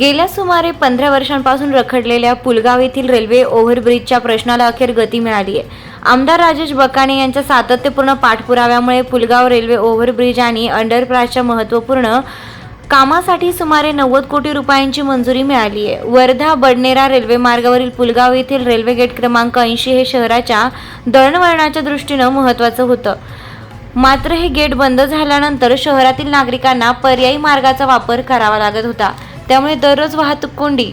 गेल्या सुमारे 15 वर्षांपासून रखडलेल्या पुलगाव येथील रेल्वे ओव्हरब्रिजच्या प्रश्नाला अखेर गती मिळाली आहे. आमदार राजेश बकाणे यांच्या सातत्यपूर्ण पाठपुराव्यामुळे पुलगाव रेल्वे ओव्हरब्रिज आणि अंडरपासच्या महत्त्वपूर्ण कामासाठी सुमारे 90 कोटी रुपयांची मंजुरी मिळाली आहे. वर्धा बडनेरा रेल्वे मार्गावरील पुलगाव येथील रेल्वे गेट क्रमांक 80 हे शहराच्या दळणवळणाच्या दृष्टीनं महत्त्वाचं होतं. मात्र हे गेट बंद झाल्यानंतर शहरातील नागरिकांना पर्यायी मार्गाचा वापर करावा लागत होता. त्यामुळे दररोज वाहतूक कोंडी,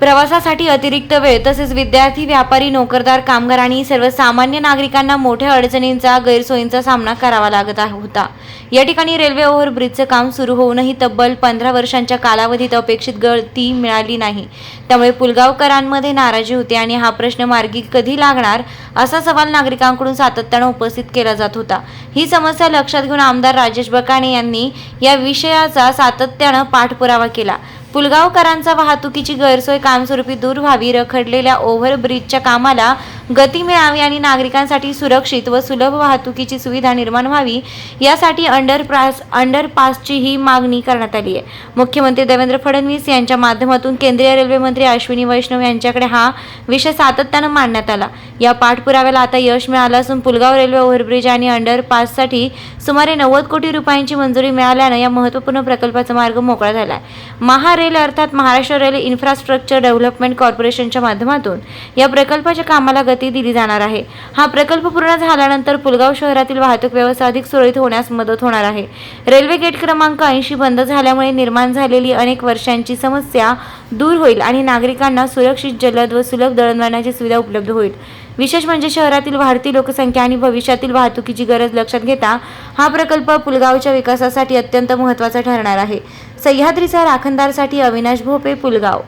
प्रवासासाठी अतिरिक्त वेळ तसेच विद्यार्थी, व्यापारी, नोकरदार, कामगार आणि सर्वसामान्य नागरिकांना मोठ्या अडचणींचा, गैरसोयींचा सामना करावा लागत होता. या ठिकाणी रेल्वे ओव्हरब्रिजचं काम सुरू होऊनही तब्बल 15 वर्षांच्या कालावधीत अपेक्षित गती मिळाली नाही. त्यामुळे पुलगावकरांमध्ये नाराजी होती आणि हा प्रश्न मार्गी कधी लागणार असा सवाल नागरिकांकडून सातत्यानं उपस्थित केला जात होता. ही समस्या लक्षात घेऊन आमदार राजेश बकाणे यांनी या विषयाचा सातत्यानं पाठपुरावा केला. पुलगावकरांचा वाहतुकीची गैरसोय कायमस्वरूपी दूर व्हावी, रखडलेल्या ओव्हरब्रिजच्या कामाला गती मिळावी आणि नागरिकांसाठी सुरक्षित व सुलभ वाहतुकीची सुविधा निर्माण व्हावी यासाठी अंडरपासची ही मागणी करण्यात आली आहे. मुख्यमंत्री देवेंद्र फडणवीस यांच्या माध्यमातून केंद्रीय रेल्वे मंत्री अश्विनी वैष्णव यांच्याकडे हा विषय सातत्यानं मांडण्यात आला. या पाठपुराव्याला आता यश मिळालं असून पुलगाव रेल्वे ओव्हरब्रिज आणि अंडरपाससाठी सुमारे 90 कोटी रुपयांची मंजुरी मिळाल्यानं या महत्त्वपूर्ण प्रकल्पाचा मार्ग मोकळा झाला आहे. रेल अर्थात महाराष्ट्र रेल इन्फ्रास्ट्रक्चर डेव्हलपमेंट कॉर्पोरेशनच्या माध्यमातून या प्रकल्पाच्या कामाला गती दिली जाणार आहे. हा प्रकल्प पूर्ण झाल्यानंतर पुलगाव शहरातील वाहतूक व्यवस्था अधिक सुरळीत होण्यास मदत होणार आहे. रेल्वे गेट क्रमांक 80 बंद झाल्यामुळे निर्माण झालेली अनेक वर्षांची समस्या दूर होईल आणि नागरिकांना सुरक्षित, जलद व सुलभ दळणवळणाची सुविधा उपलब्ध होईल. विशेष म्हणजे शहरातील वाढती लोकसंख्या आणि भविष्यातील वाहतुकीची गरज लक्षात घेता हा प्रकल्प पुलगावच्या विकासासाठी अत्यंत महत्त्वाचा ठरणार आहे. सह्याद्रीचा राखणदारसाठी अविनाश भोपे, पुलगाव.